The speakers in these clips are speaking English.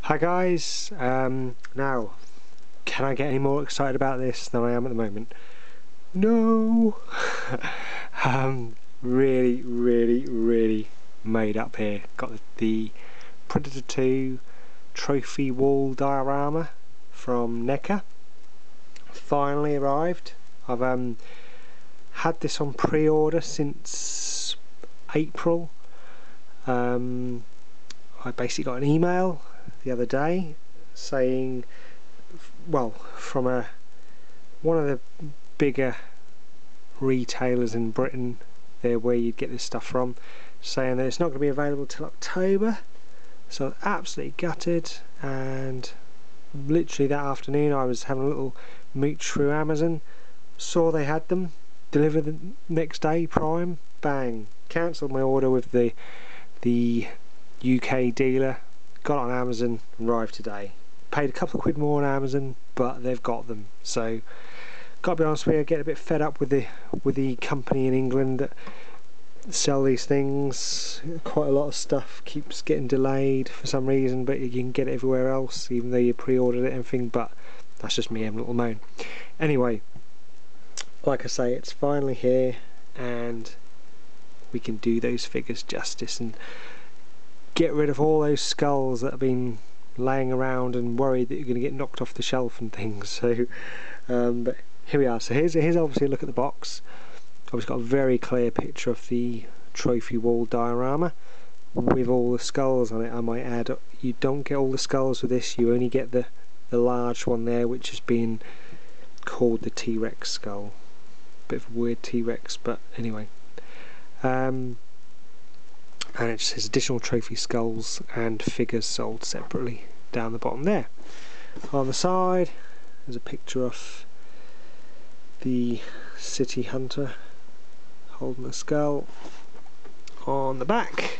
Hi guys, now, can I get any more excited about this than I am at the moment? No! Really made up here. Got the Predator 2 Trophy Wall Diorama from Neca. Finally arrived. I've had this on pre-order since April. I basically got an email the other day saying, well, from one of the bigger retailers in Britain, there where you'd get this stuff from, saying that it's not going to be available till October. So I was absolutely gutted, and literally that afternoon I was having a little mooch through Amazon, saw they had them, delivered the next day, Prime, bang, cancelled my order with the UK dealer, got it on Amazon, arrived today. Paid a couple of quid more on Amazon, but they've got them. So, gotta be honest with you, I get a bit fed up with the company in England that sell these things. Quite a lot of stuff keeps getting delayed for some reason, but you can get it everywhere else, even though you pre-ordered it and everything. But that's just me having a little moan. Anyway, like I say, it's finally here, and we can do those figures justice and get rid of all those skulls that have been laying around and worried that you're going to get knocked off the shelf and things. So but here we are. So here's obviously a look at the box. Obviously got a very clear picture of the Trophy Wall Diorama with all the skulls on it. I might add, you don't get all the skulls with this, you only get the large one there, which has been called the T-Rex skull. Bit of a weird T-Rex, but anyway. And it just says additional trophy skulls and figures sold separately down the bottom there. On the side there's a picture of the city hunter holding a skull. On the back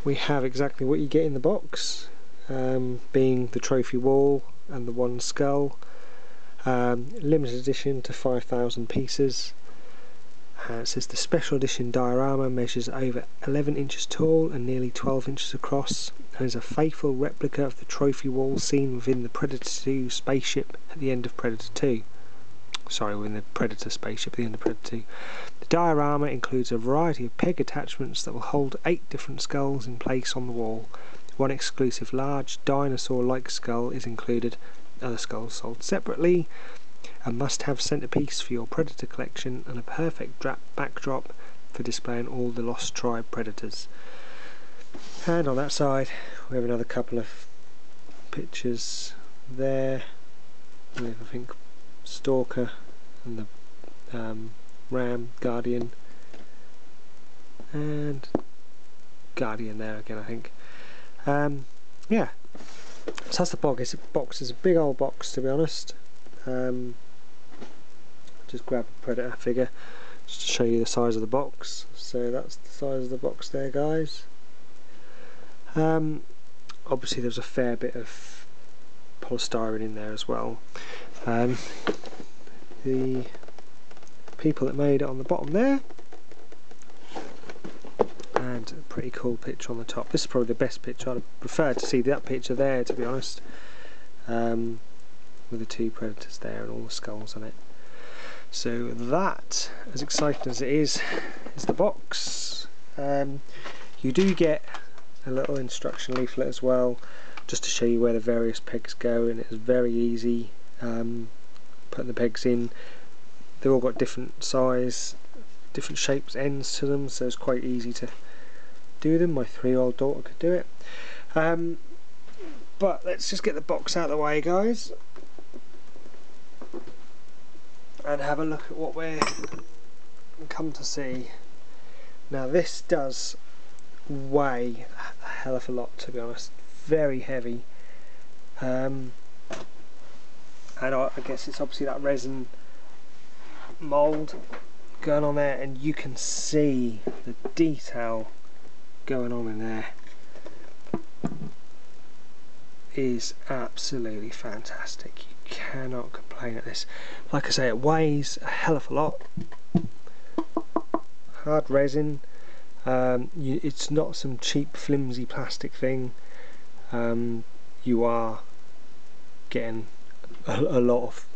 we have exactly what you get in the box, being the trophy wall and the one skull. Limited edition to 5,000 pieces. It says the special edition diorama measures over 11 inches tall and nearly 12 inches across, and is a faithful replica of the trophy wall seen within the Predator 2 spaceship at the end of Predator 2. Sorry, within the Predator spaceship at the end of Predator 2. The diorama includes a variety of peg attachments that will hold 8 different skulls in place on the wall. One exclusive large dinosaur-like skull is included, other skulls sold separately. A must-have centerpiece for your Predator collection, and a perfect backdrop for displaying all the Lost Tribe Predators. And on that side we have another couple of pictures there with, I think, Stalker and the Ram, Guardian, and Guardian there again, I think. Yeah, so that's the box. It's a big old box, to be honest. Just grab a Predator figure just to show you the size of the box. So that's the size of the box there, guys. Obviously there's a fair bit of polystyrene in there as well. The people that made it on the bottom there, and a pretty cool picture on the top. This is probably the best picture. I'd have preferred to see that picture there, to be honest, with the 2 Predators there and all the skulls on it. So that, as exciting as it is the box. You do get a little instruction leaflet as well, just to show you where the various pegs go, and it's very easy putting the pegs in. They've all got different size, different shapes, ends to them, so it's quite easy to do them. My 3-year-old daughter could do it. But let's just get the box out of the way, guys, and have a look at what we're come to see. Now this does weigh a hell of a lot, to be honest. Very heavy, and I guess it's obviously that resin mould going on there, and you can see the detail going on in there is absolutely fantastic. You cannot complain at this. Like I say, it weighs a hell of a lot. Hard resin. It's not some cheap flimsy plastic thing. you are getting a lot of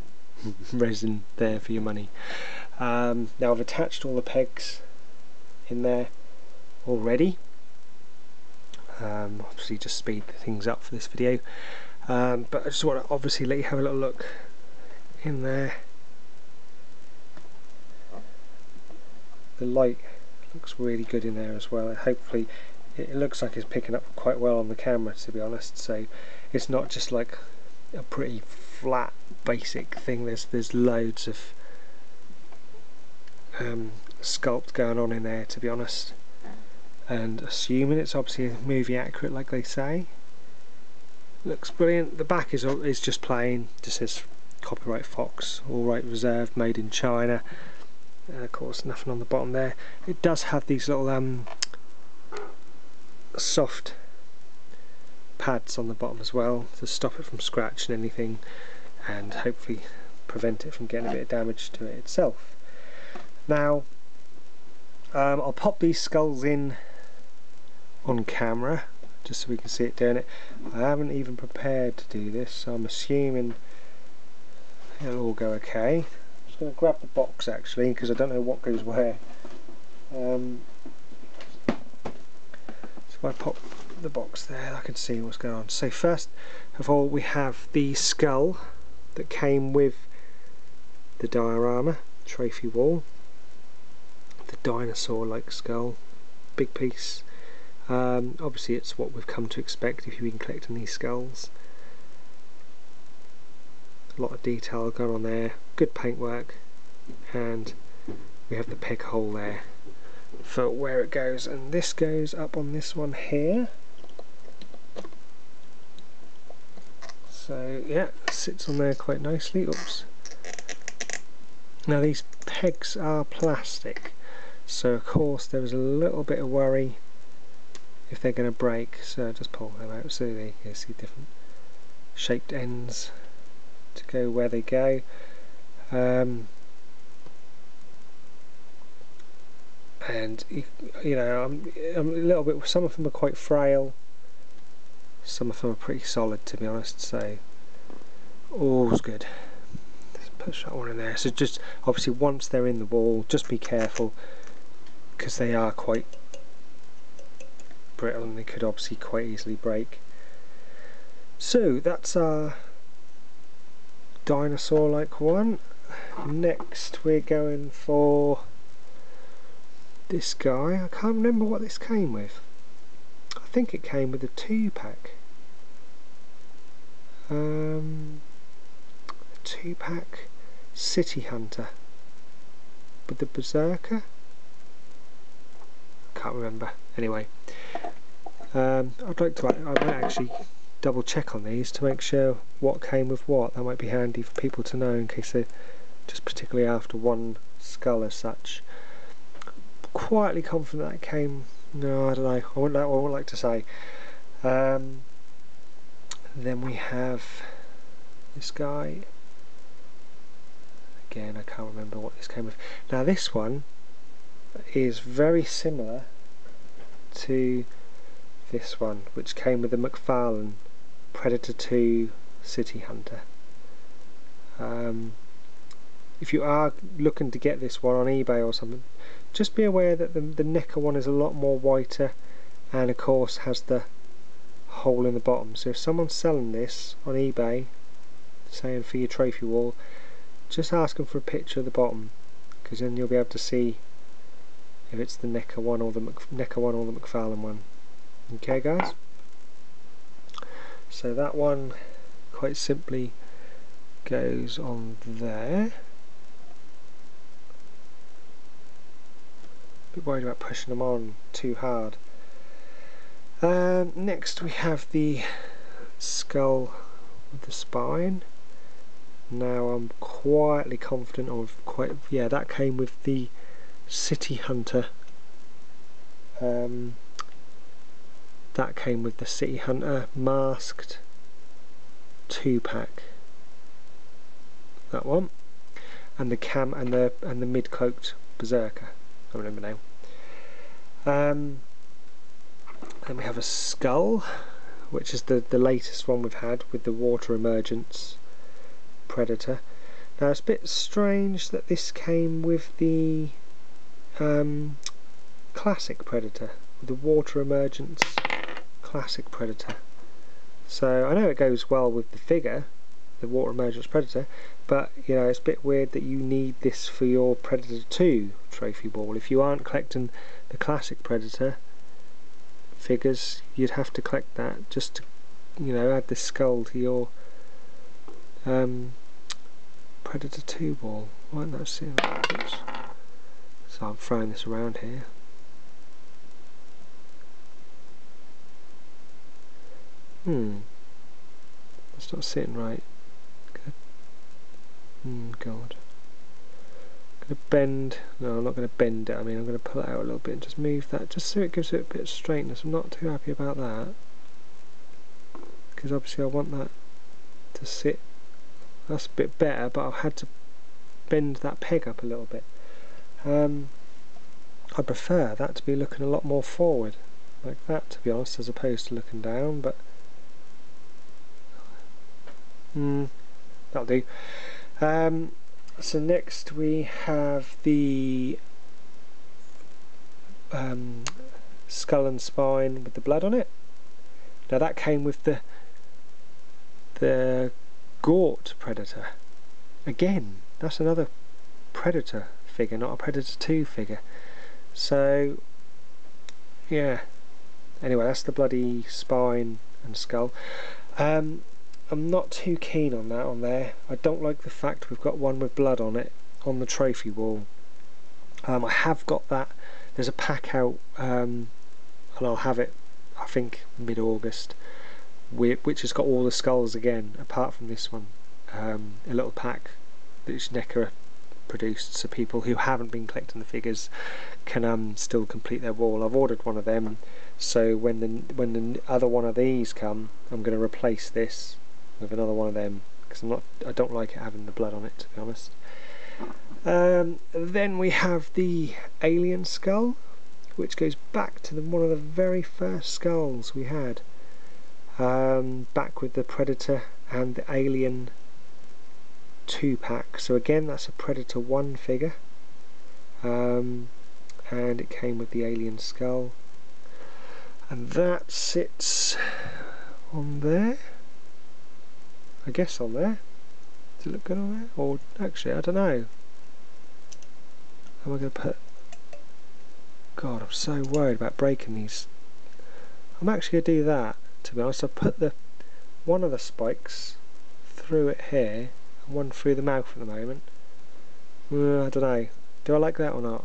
resin there for your money. Now I've attached all the pegs in there already. Obviously just speed things up for this video, but I just want to obviously let you have a little look in there. The light looks really good in there as well. Hopefully it looks like it's picking up quite well on the camera, to be honest, so it's not just like a pretty flat basic thing. There's loads of sculpt going on in there, to be honest, and assuming it's obviously movie accurate like they say. Looks brilliant. The back is just plain, just says copyright Fox, all right reserved, made in China, and of course nothing on the bottom there. It does have these little soft pads on the bottom as well to stop it from scratching anything and hopefully prevent it from getting a bit of damage to it itself. Now I'll pop these skulls in on camera just so we can see it doing it. I haven't even prepared to do this, so I'm assuming it'll all go okay. I'm just going to grab the box actually, because I don't know what goes where. So if I pop the box there, I can see what's going on. So first of all, we have the skull that came with the diorama, Trophy Wall. The dinosaur-like skull, big piece. Obviously it's what we've come to expect if you've been collecting these skulls. A lot of detail going on there, good paintwork, and we have the peg hole there for where it goes, and this goes up on this one here. So yeah, it sits on there quite nicely. Oops. Now these pegs are plastic, so of course there is a little bit of worry if they're going to break, so just pull them out so they can see different shaped ends to go where they go. And you know, I'm a little bit, some of them are quite frail, some of them are pretty solid, to be honest, so all's good. Let's push that one in there. So just obviously once they're in the wall, just be careful because they are quite brittle and they could obviously quite easily break. So that's our dinosaur like one. Next we're going for this guy. I can't remember what this came with. I think it came with a 2-pack. A 2-pack City Hunter with the Berserker. Can't remember. Anyway, I'd like to. I might actually double check on these to make sure what came with what. That might be handy for people to know in case they're just particularly after one skull as such. Quietly confident that came. No, I don't know. I wouldn't like to say. Then we have this guy. Again, I can't remember what this came with. Now this one is very similar to this one, which came with the McFarlane Predator 2 City Hunter. If you are looking to get this one on eBay or something, just be aware that the Neca one is a lot more whiter and of course has the hole in the bottom. So if someone's selling this on eBay, saying for your trophy wall, just ask them for a picture of the bottom, because then you'll be able to see if it's the Neca one or the McFarlane one. Okay guys, so that one quite simply goes on there. A bit worried about pushing them on too hard. Next we have the skull with the spine. Now I'm quietly confident of that came with the City Hunter. That came with the City Hunter masked 2-pack. That one, and the and the mid-cloaked Berserker. I remember now. Then we have a skull which is the latest one we've had with the water emergence predator. Now it's a bit strange that this came with the classic predator, with the water emergence classic predator. So I know it goes well with the figure, the water emergence predator, but you know, it's a bit weird that you need this for your Predator 2 trophy wall. If you aren't collecting the classic predator figures, you'd have to collect that just to, you know, add this skull to your Predator 2 wall. Why don't I see that? Oops. So I'm throwing this around here. It's not sitting right. God. I'm going to bend. No, I'm not going to bend it. I mean, I'm going to pull it out a little bit and just move that, just so it gives it a bit of straightness. I'm not too happy about that, because obviously I want that to sit. That's a bit better, but I've had to bend that peg up a little bit. I prefer that to be looking a lot more forward, like that, to be honest, as opposed to looking down, but that'll do. So next we have the skull and spine with the blood on it. Now that came with the Gort Predator. Again, that's another Predator figure, not a Predator 2 figure. So yeah, anyway, that's the bloody spine and skull. I'm not too keen on that on there. I don't like the fact we've got one with blood on it on the trophy wall. I have got that. There's a pack out, and I'll have it, I think, mid-August, which has got all the skulls again, apart from this one. A little pack that Neca produced, so people who haven't been collecting the figures can still complete their wall. I've ordered one of them, so when the other one of these come, I'm going to replace this with another one of them, because I don't like it having the blood on it, to be honest. Then we have the alien skull, which goes back to one of the very first skulls we had, back with the Predator and the Alien 2-pack. So again, that's a Predator 1 figure, and it came with the alien skull, and that sits on there. I guess on there. Does it look good on there? Or actually, I don't know. How am I going to put... God, I'm so worried about breaking these. I'm actually going to do that, to be honest. I'll put one of the spikes through it here, and one through the mouth at the moment. I don't know. Do I like that or not?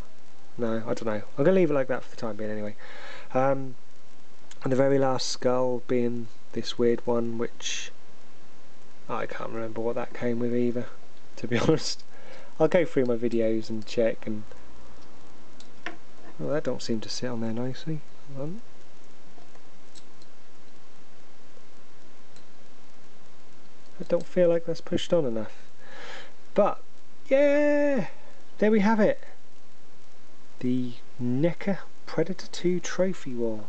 No, I don't know. I'm going to leave it like that for the time being anyway. And the very last skull being this weird one, which... I can't remember what that came with either, to be honest. I'll go through my videos and check, and well, that don't seem to sit on there nicely. Hold on. I don't feel like that's pushed on enough. But yeah, there we have it. The Neca Predator 2 trophy wall.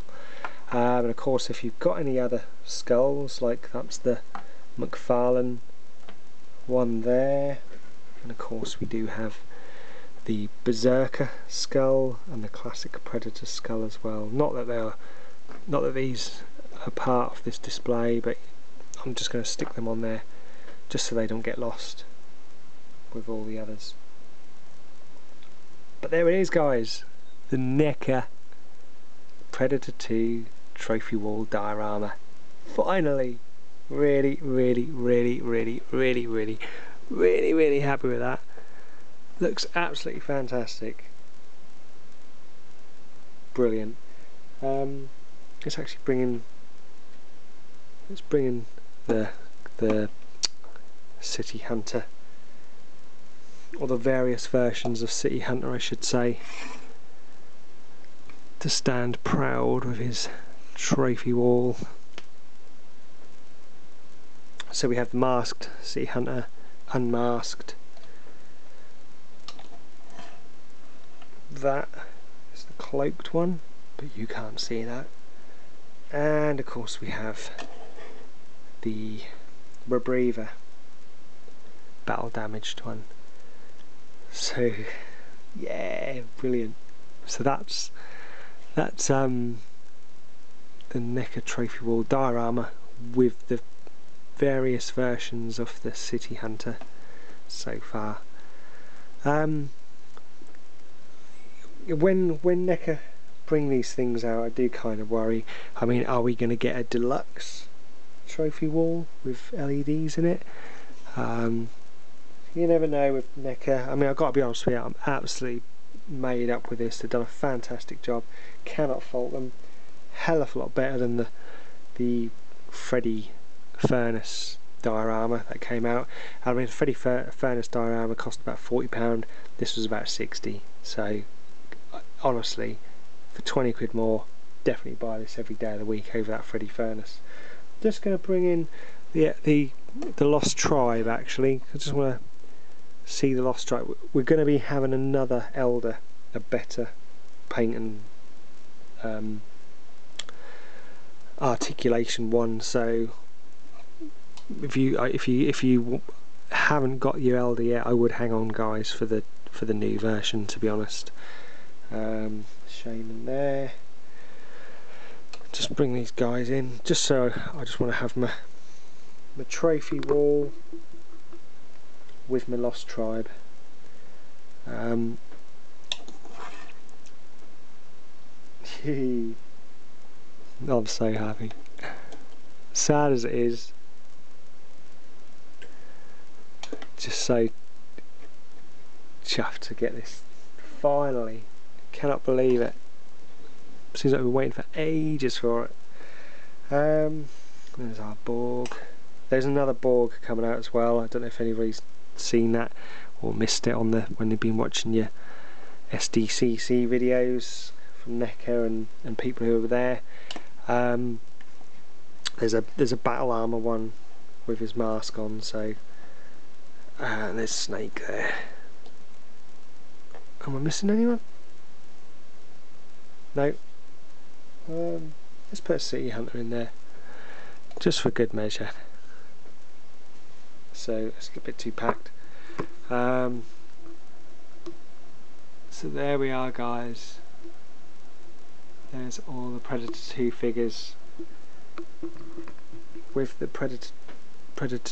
And of course, if you've got any other skulls, like that's the McFarlane one there, and of course we do have the Berserker skull and the classic Predator skull as well. Not that these are part of this display, but I'm just going to stick them on there just so they don't get lost with all the others. But there it is, guys, the Neca Predator 2 Trophy Wall Diorama. Finally! Really happy with that. Looks absolutely fantastic. Brilliant. It's actually bringing the City Hunter, or the various versions of City Hunter, I should say, to stand proud with his trophy wall. So we have the masked City Hunter, unmasked. That is the cloaked one, but you can't see that. And of course we have the Rebriever battle damaged one. So yeah, brilliant. So that's the Neca Trophy Wall Diorama with the various versions of the City Hunter so far. When Neca bring these things out, I do kind of worry. I mean, are we going to get a deluxe trophy wall with LEDs in it? You never know with Neca. I mean, I've got to be honest with you, I'm absolutely made up with this. They've done a fantastic job. Cannot fault them. Hell of a lot better than the Freddy Furnace diorama that came out. I mean, Freddy Furnace diorama cost about £40. This was about 60. So honestly, for 20 quid more, definitely buy this every day of the week over that Freddy Furnace. Just going to bring in the Lost Tribe. Actually, I just want to see the Lost Tribe. We're going to be having another Elder, a better paint and articulation one. So if you haven't got your Elder yet, I would hang on, guys, for the new version, to be honest. Shaman there. Just bring these guys in, just so I just want to have my trophy wall with my Lost Tribe. I'm so happy. Sad as it is, just so chuffed to get this finally. Cannot believe it. Seems like we've been waiting for ages for it. There's our Borg. There's another Borg coming out as well. I don't know if anybody's seen that or missed it on when they've been watching your SDCC videos from Neca and people who were there. There's a battle armor one with his mask on. So and there's Snake there. Am I missing anyone? No. Let's put a City Hunter in there, just for good measure. So let's get a bit too packed. So there we are, guys. There's all the Predator 2 figures with the Predator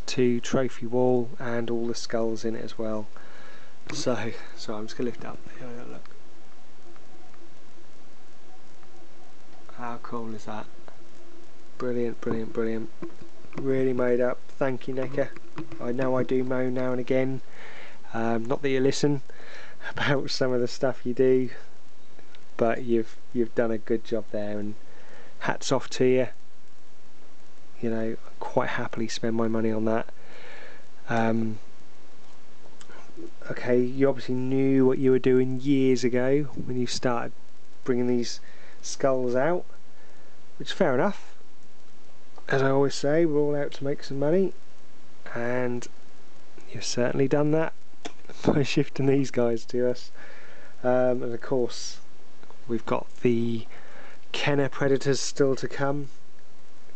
2 trophy wall and all the skulls in it as well. So I'm just going to lift it up. Look. How cool is that? Brilliant, brilliant, brilliant. Really made up. Thank you, Neca. I know I do moan now and again. Not that you listen about some of the stuff you do, but you've done a good job there, and hats off to you. You know, I quite happily spend my money on that. Okay, you obviously knew what you were doing years ago when you started bringing these skulls out, which is fair enough. As I always say, we're all out to make some money, and you've certainly done that by shifting these guys to us. And of course we've got the Kenner Predators still to come,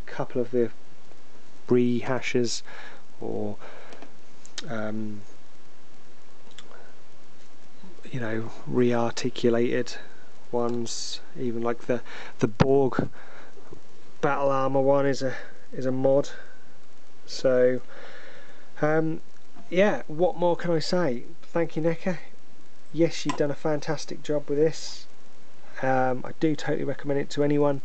a couple of the rehashes or you know, re-articulated ones. Even like the Borg battle armor one is a mod. So yeah, what more can I say? Thank you, Neca. Yes, you've done a fantastic job with this. I do totally recommend it to anyone.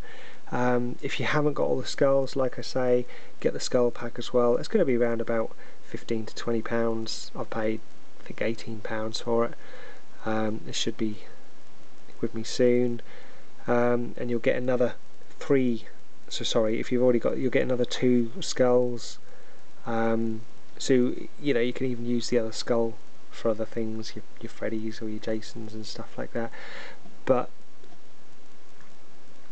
If you haven't got all the skulls, like I say, get the skull pack as well. It's going to be around about £15 to £20. I've paid, I think, £18 for it. It should be with me soon, and you'll get another 3. So sorry, if you've already got, you'll get another 2 skulls. So you know, you can even use the other skull for other things, your Freddys or your Jasons and stuff like that. But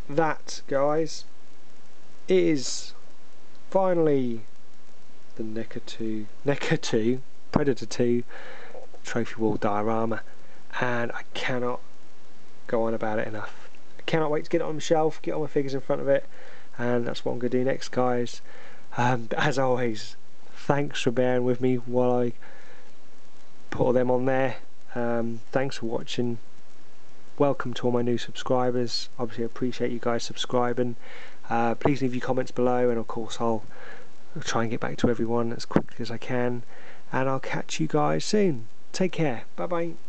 that, guys, is finally the Neca 2 Predator 2 Trophy Wall Diorama, and I cannot go on about it enough. I cannot wait to get it on the shelf, get all my figures in front of it, and that's what I'm going to do next, guys. As always, thanks for bearing with me while I put all them on there. Thanks for watching. Welcome to all my new subscribers. Obviously I appreciate you guys subscribing. Please leave your comments below, and of course I'll try and get back to everyone as quickly as I can, and I'll catch you guys soon. Take care. Bye bye.